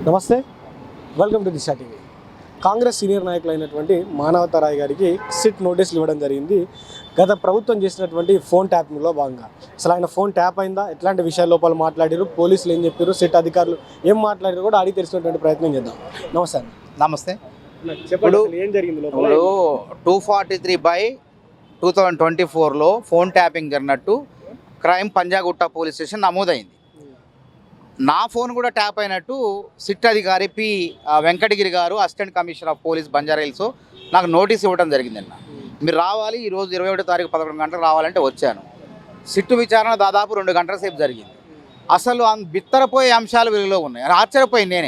నమస్తే, welcome to Disha TV. Congress senior నాయకులైనటువంటి మానవతారాయ్ గారికి సిట్ నోటీసులు ఇవ్వడం జరిగింది. గత ప్రభుత్వం చేసినటువంటి ఫోన్ ట్యాపింగ్లో భాగంగా అసలు ఆయన ఫోన్ ట్యాప్ అయిందా, ఎట్లాంటి విషయాల లోపల మాట్లాడారు, పోలీసులు ఏం చెప్పారు, సిట్ అధికారులు ఏం మాట్లాడారు కూడా అడిగి తెలిసినటువంటి ప్రయత్నం చేద్దాం. నమస్తే. నమస్తే. చెప్పండి, ఏం జరిగింది? ఇప్పుడు 243/2024లో ఫోన్ ట్యాపింగ్ జరిగినట్టు క్రైమ్ పంజాగుట్ట పోలీస్ స్టేషన్ నమోదైంది. నా ఫోన్ కూడా ట్యాప్ అయినట్టు సిట్ అధికారి పి వెంకటగిరి గారు, assistant commissioner of police Banjara Hills నాకు నోటీస్ ఇవ్వడం జరిగిందన్న. మీరు రావాలి, ఈరోజు 21వ తారీఖు 11 గంటలకు రావాలంటే వచ్చాను. సిట్టు విచారణ దాదాపు 2 గంటల సేపు జరిగింది. అసలు బిత్తరపోయే అంశాలు వెలుగులో ఉన్నాయి. ఆశ్చర్యపోయింది.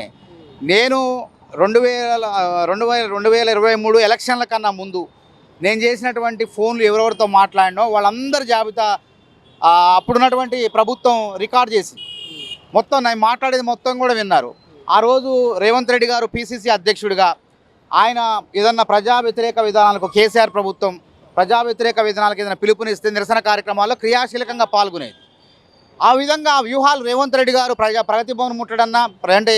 నేను 2023 ఎలక్షన్ల కన్నా ముందు నేను చేసినటువంటి ఫోన్లు ఎవరెవరితో మాట్లాడినో వాళ్ళందరి జాబితా అప్పుడున్నటువంటి ప్రభుత్వం రికార్డ్ చేసింది. మొత్తం నేను మాట్లాడేది మొత్తం కూడా విన్నారు. ఆ రోజు రేవంత్ రెడ్డి గారు పిసిసి అధ్యక్షుడిగా ఆయన ఏదన్నా ప్రజా వ్యతిరేక విధానాలకు, కేసీఆర్ ప్రభుత్వం ప్రజా వ్యతిరేక విధానాలకు ఏదైనా పిలుపునిస్తే నిరసన కార్యక్రమాల్లో క్రియాశీలకంగా పాల్గొనేది. ఆ విధంగా వ్యూహాలు రేవంత్ రెడ్డి గారు ప్రగతి భవన్ ముట్టడన్నా, అంటే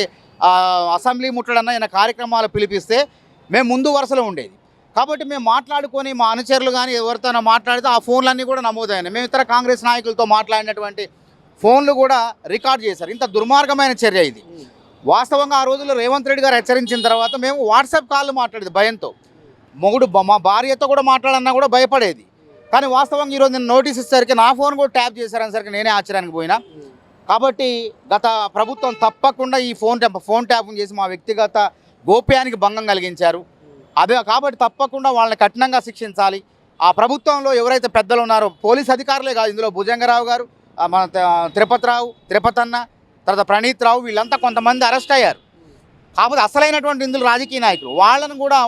అసెంబ్లీ ముట్టడన్నా ఈయన కార్యక్రమాలు పిలిపిస్తే మేము ముందు వరుసలో ఉండేది. కాబట్టి మేము మాట్లాడుకొని మా అనుచరులు కానీ ఎవరితోనో మాట్లాడితే ఆ ఫోన్లన్నీ కూడా నమోదైనాయి. మేము ఇతర కాంగ్రెస్ నాయకులతో మాట్లాడినటువంటి ఫోన్లు కూడా రికార్డ్ చేశారు. ఇంత దుర్మార్గమైన చర్య ఇది. వాస్తవంగా ఆ రోజుల్లో రేవంత్ రెడ్డి గారు హెచ్చరించిన తర్వాత మేము వాట్సాప్ కాళ్ళు మాట్లాడేది భయంతో. మా భార్యతో కూడా మాట్లాడన్నా కూడా భయపడేది. కానీ వాస్తవంగా ఈరోజు నేను నోటీస్ ఇచ్చేసరికి నా ఫోన్ కూడా ట్యాప్ చేశారనేసరికి నేనే ఆశ్చర్యానికి పోయినా. కాబట్టి గత ప్రభుత్వం తప్పకుండా ఈ ఫోన్ ట్యాపింగ్ చేసి మా వ్యక్తిగత గోప్యానికి భంగం కలిగించారు. అదే కాబట్టి తప్పకుండా వాళ్ళని కఠినంగా శిక్షించాలి. ఆ ప్రభుత్వంలో ఎవరైతే పెద్దలు ఉన్నారో, పోలీస్ అధికారులే కాదు, ఇందులో భుజంగరావు గారు, మన తిరుపతన్న, తర్వాత ప్రణీత్ రావు, వీళ్ళంతా కొంతమంది అరెస్ట్ అయ్యారు. కాకపోతే అసలైనటువంటి ఇందులో రాజకీయ నాయకులు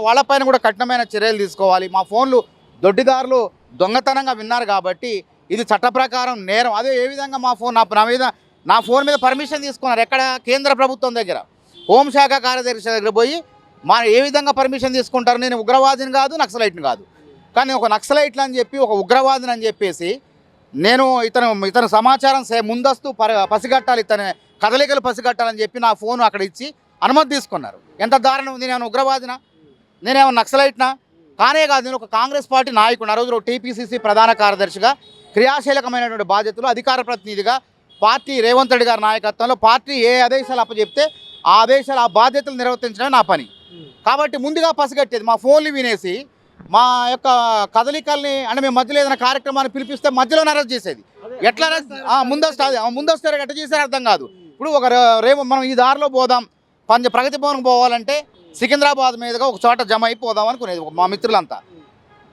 వాళ్ళపైన కూడా కఠినమైన చర్యలు తీసుకోవాలి. మా ఫోన్లు దొడ్డిదారులు దొంగతనంగా విన్నారు కాబట్టి ఇది చట్ట ప్రకారం నేరం. అదే ఏ విధంగా మా ఫోన్ నా ఫోన్ మీద పర్మిషన్ తీసుకున్నారు. ఎక్కడ? కేంద్ర ప్రభుత్వం దగ్గర, హోంశాఖ కార్యదర్శి దగ్గర పోయి ఏ విధంగా పర్మిషన్ తీసుకుంటారు? నేను ఉగ్రవాదిని కాదు, నక్సలైట్ని కాదు, కానీ ఒక నక్సలైట్లు అని చెప్పి, ఒక ఉగ్రవాదిని అని చెప్పేసి నేను ఇతను సమాచారం ముందస్తు పసిగట్టాలి, ఇతని కదలికలు పసిగట్టాలని చెప్పి నా ఫోన్ అక్కడ ఇచ్చి అనుమతి తీసుకున్నారు. ఎంత దారుణం ఉంది! నేనేమో ఉగ్రవాదినా, నేనేమో నక్సలైట్నా? కానే కాదు. నేను ఒక కాంగ్రెస్ పార్టీ నాయకుడు. ఆ రోజు టీపీసీసీ ప్రధాన కార్యదర్శిగా క్రియాశీలకమైనటువంటి బాధ్యతలు, అధికార ప్రతినిధిగా పార్టీ రేవంత్ రెడ్డి గారి నాయకత్వంలో పార్టీ ఏ ఆదేశాలు అప్పచెప్తే ఆ ఆదేశాలు, ఆ బాధ్యతలు నిర్వర్తించడమే నా పని. కాబట్టి ముందుగా పసిగట్టేది. మా ఫోన్లు వినేసి మా యొక్క కదలికల్ని, అంటే మేము మధ్యలో ఏదైనా కార్యక్రమాన్ని పిలిపిస్తే మధ్యలోనే అరెస్ట్ చేసేది. ఎట్లా ముందస్తు ఎట్లా చేశారో అర్థం కాదు. ఇప్పుడు మనం ఈ దారిలో పోదాం, ప్రగతి భవన్కి పోవాలంటే సికింద్రాబాద్ మీదుగా ఒక చోట జమ అయిపోదాం అనుకునేది మా మిత్రులంతా.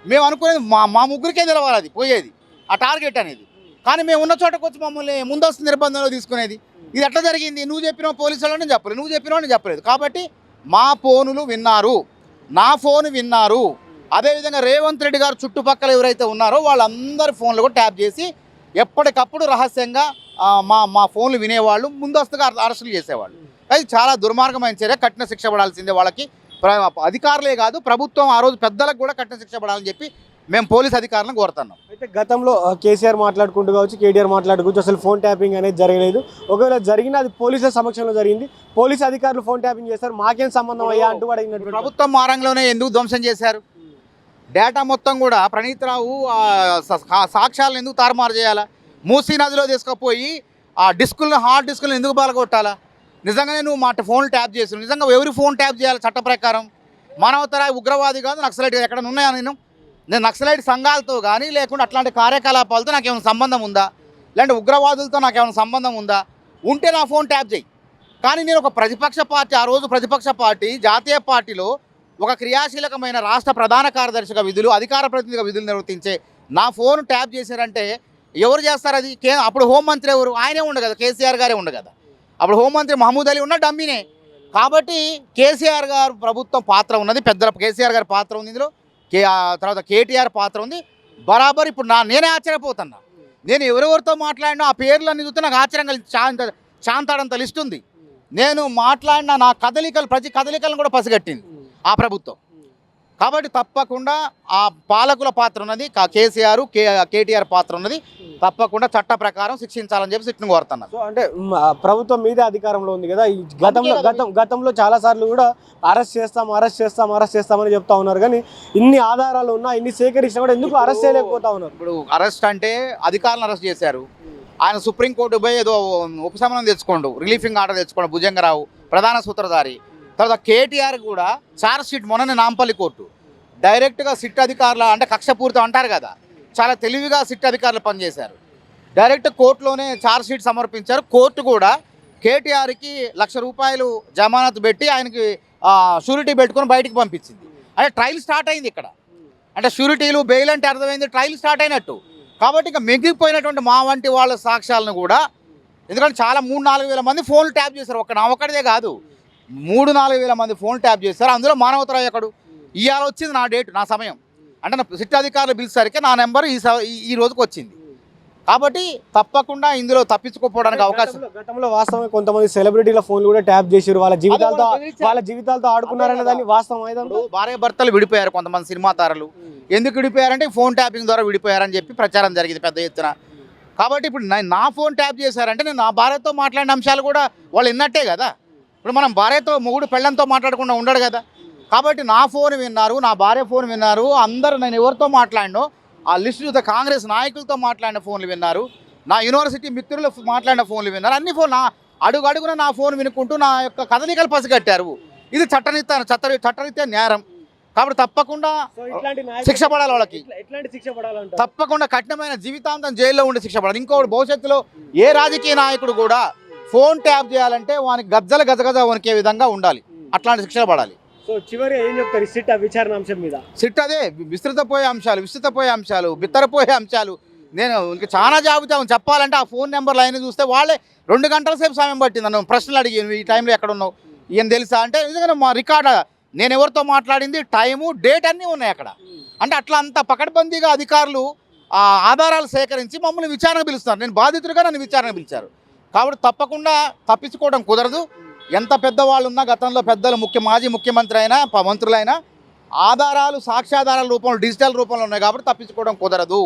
మేము అనుకునేది మా ముగ్గురికే తెలవాలి అది పోయేది, ఆ టార్గెట్ అనేది. కానీ మేము ఉన్న చోటకు వచ్చి మమ్మల్ని ముందస్తు నిర్బంధంలో తీసుకునేది. ఇది ఎట్లా జరిగింది? నువ్వు చెప్పిన పోలీసు వాళ్ళని చెప్పలేదు, నువ్వు చెప్పిన వాళ్ళని చెప్పలేదు. కాబట్టి మా ఫోనులు విన్నారు, నా ఫోను విన్నారు. అదేవిధంగా రేవంత్ రెడ్డి గారు చుట్టుపక్కల ఎవరైతే ఉన్నారో వాళ్ళందరి ఫోన్లు కూడా ట్యాప్ చేసి ఎప్పటికప్పుడు రహస్యంగా మా ఫోన్లు వినేవాళ్ళు, ముందస్తుగా అరెస్టులు చేసేవాళ్ళు. అది చాలా దుర్మార్గమైన చర్య. కఠిన శిక్ష పడాల్సిందే వాళ్ళకి. అధికారులే కాదు, ప్రభుత్వం ఆ రోజు పెద్దలకు కూడా కఠిన శిక్ష పడాలని చెప్పి మేము పోలీస్ అధికారులను కోరుతున్నాం. అయితే గతంలో కేసీఆర్ మాట్లాడుకుంటూ కావచ్చు, కేటీఆర్ మాట్లాడుకోవచ్చు, అసలు ఫోన్ ట్యాపింగ్ అనేది జరగలేదు. ఒకవేళ జరిగినా అది పోలీసుల సమక్షంలో జరిగింది. పోలీసు అధికారులు ఫోన్ ట్యాపింగ్ చేస్తారు, మాకేం సంబంధం అయ్యా అంటూ అడిగినట్టు. ప్రభుత్వం మారంలోనే ఎందుకు ధ్వంసం చేశారు? డేటా మొత్తం కూడా ప్రణీత్ రావు సాక్ష్యాలను ఎందుకు తారుమారు చేయాలా? మూసీ నదిలో తీసుకుపోయి ఆ హార్డ్ డిస్కులను ఎందుకు బాలగొట్టాలా? నిజంగానే నువ్వు మా ఫోన్లు ట్యాప్ చేసి, నిజంగా ఎవరి ఫోన్ ట్యాప్ చేయాలి చట్ట ప్రకారం? మానవతరాయ్ ఉగ్రవాది కాదు, నక్సలైట్ ఎక్కడ ఉన్నాయా? నేను నక్సలైట్ సంఘాలతో కానీ, లేకుండా అట్లాంటి కార్యకలాపాలతో నాకేమైనా సంబంధం ఉందా? లేదంటే ఉగ్రవాదులతో నాకేమైనా సంబంధం ఉందా? ఉంటే నా ఫోన్ ట్యాప్ చేయి. కానీ నేను ఒక ప్రతిపక్ష పార్టీ, ఆ రోజు ప్రతిపక్ష పార్టీ, జాతీయ పార్టీలో ఒక క్రియాశీలకమైన రాష్ట్ర ప్రధాన కార్యదర్శిగా విధులు, అధికార ప్రతినిధిగా విధులు నిర్వర్తించే నా ఫోన్ ట్యాప్ చేశారంటే ఎవరు చేస్తారు అది? అప్పుడు హోంమంత్రి ఎవరు? ఆయనే ఉండు కదా, కేసీఆర్ గారే ఉండు కదా. అప్పుడు హోంమంత్రి మహమూద్ అలీ ఉన్న డమ్మీనే. కాబట్టి కేసీఆర్ గారు ప్రభుత్వం పాత్ర ఉన్నది, పెద్దల కేసీఆర్ గారి పాత్ర ఉంది ఇందులో, తర్వాత కేటీఆర్ పాత్ర ఉంది బరాబర్. ఇప్పుడు నేనే ఆశ్చర్యపోతున్నా. నేను ఎవరెవరితో మాట్లాడినా ఆ పేర్లన్నీ చూస్తే నాకు ఆశ్చర్యం కలిసి చాంతాడంత లిస్ట్ ఉంది. నేను మాట్లాడిన నా ప్రతి కదలికలను కూడా పసిగట్టింది ఆ ప్రభుత్వం. కాబట్టి తప్పకుండా ఆ పాలకుల పాత్ర ఉన్నది, కేసీఆర్ కేటీఆర్ పాత్ర ఉన్నది. తప్పకుండా చట్ట ప్రకారం శిక్షించాలని చెప్పి సిట్ను కోరుతున్నారు. సో అంటే ప్రభుత్వం మీదే అధికారంలో ఉంది కదా, ఈ గతంలో చాలా సార్లు కూడా అరెస్ట్ చేస్తామని చెప్తా ఉన్నారు. కానీ ఇన్ని ఆధారాలు ఉన్నా, ఇన్ని సేకరించినా కూడా ఎందుకు అరెస్ట్ చేయలేకపోతా ఉన్నారు? ఇప్పుడు అరెస్ట్ అంటే అధికారులను అరెస్ట్ చేశారు. ఆయన సుప్రీంకోర్టు పోయి ఏదో ఉపశమనం తెచ్చుకోండు, రిలీఫింగ్ ఆర్డర్ తెచ్చుకోండు భుజంగరావు ప్రధాన సూత్రధారి. తర్వాత కేటీఆర్ కూడా ఛార్జ్ షీట్ మొన్ననే నాంపల్లి కోర్టు డైరెక్ట్గా సిట్ అధికారులు అంటే కక్షపూరితం అంటారు కదా, చాలా తెలివిగా సిట్ అధికారులు పనిచేశారు. డైరెక్ట్ కోర్టులోనే ఛార్జ్ షీట్ సమర్పించారు. కోర్టు కూడా కేటీఆర్కి ₹1,00,000 జమానత్ పెట్టి ఆయనకి షూరిటీ పెట్టుకొని బయటికి పంపించింది. అంటే ట్రయల్ స్టార్ట్ అయింది ఇక్కడ. అంటే షూరిటీలు బెయిల్ అంటే అర్థమైంది, ట్రయల్ స్టార్ట్ అయినట్టు. కాబట్టి ఇంకా మిగిలిపోయినటువంటి మా వంటి వాళ్ళ సాక్ష్యాలను కూడా, ఎందుకంటే చాలా 3-4 వేల మంది ఫోన్లు ట్యాప్ చేశారు. నా ఒక్కడిదే కాదు, 3-4 వేల మంది ఫోన్ ట్యాప్ చేశారు. అందులో మానవతరావు ఎక్కడు? ఇవాళ వచ్చింది నా డేట్, నా సమయం. అంటే నా సిట్ అధికారులు పిలిచేసరికి నా నెంబర్ ఈ రోజుకి వచ్చింది. కాబట్టి తప్పకుండా ఇందులో తప్పించుకోపోవడానికి అవకాశం. గతంలో వాస్తవం కొంతమంది సెలబ్రిటీల ఫోన్లు కూడా ట్యాప్ చేశారు, వాళ్ళ జీవితాలతో ఆడుకున్నారనే దాన్ని వాస్తవం. భార్య భర్తలు విడిపోయారు కొంతమంది సినిమా తారలు. ఎందుకు విడిపోయారంటే ఫోన్ ట్యాపింగ్ ద్వారా విడిపోయారని చెప్పి ప్రచారం జరిగింది పెద్ద ఎత్తున. కాబట్టి ఇప్పుడు నా ఫోన్ ట్యాప్ చేశారంటే నేను నా భార్యతో మాట్లాడిన అంశాలు కూడా వాళ్ళు విన్నట్టే కదా. ఇప్పుడు మనం భార్యతో మొగుడు పెళ్ళంతో మాట్లాడకుండా ఉండడు కదా. కాబట్టి నా ఫోన్ విన్నారు, నా భార్య ఫోన్ విన్నారు, అందరూ నేను ఎవరితో మాట్లాడినో ఆ లిస్టు చూస్తే కాంగ్రెస్ నాయకులతో మాట్లాడిన ఫోన్లు విన్నారు, నా యూనివర్సిటీ మిత్రులు మాట్లాడిన ఫోన్లు విన్నారు. అన్ని ఫోన్ అడుగున నా ఫోన్ వినుకుంటూ నా యొక్క కదలికలు పసిగట్టారు. ఇది చట్టరీత్యా నేరం. కాబట్టి తప్పకుండా శిక్ష పడాలి వాళ్ళకి. తప్పకుండా కఠినమైన జీవితాంతం జైల్లో ఉండి శిక్ష పడాలి. ఇంకోటి, భవిష్యత్తులో ఏ రాజకీయ నాయకుడు కూడా ఫోన్ ట్యాప్ చేయాలంటే వానికి గజగజ వణికే విధంగా ఉండాలి, అట్లాంటి శిక్షలు పడాలి. సో చివరి ఏం చెప్తారు సిట్ విచారణ అంశం మీద? సిట్ అదే విస్తృతపోయే అంశాలు, బిత్తరపోయే అంశాలు. నేను ఇంకా చాలా జాబితా చెప్పాలంటే ఆ ఫోన్ నెంబర్ లైన్ చూస్తే వాళ్ళే 2 గంటల సేపు సమయం పట్టింది. నన్ను ప్రశ్నలు అడిగాను, ఈ టైంలో ఎక్కడ ఉన్నావు, ఏం తెలుసా అంటే నిజంగా మా రికార్డ్, నేను ఎవరితో మాట్లాడింది, టైము, డేట్ అన్నీ ఉన్నాయి అక్కడ. అంటే అట్లా అంత పకడ్బందీగా అధికారులు ఆధారాలు సేకరించి మమ్మల్ని విచారణ పిలుస్తున్నారు. నేను బాధితుడిగా నన్ను విచారణ పిలిచారు. కాబట్టి తప్పకుండా తప్పించుకోవడం కుదరదు. ఎంత పెద్దవాళ్ళు ఉన్నా, గతంలో పెద్దలు మాజీ ముఖ్యమంత్రి అయినా మంత్రులైనా ఆధారాలు సాక్ష్యాధారాల రూపంలో, డిజిటల్ రూపంలో ఉన్నాయి కాబట్టి తప్పించుకోవడం కుదరదు.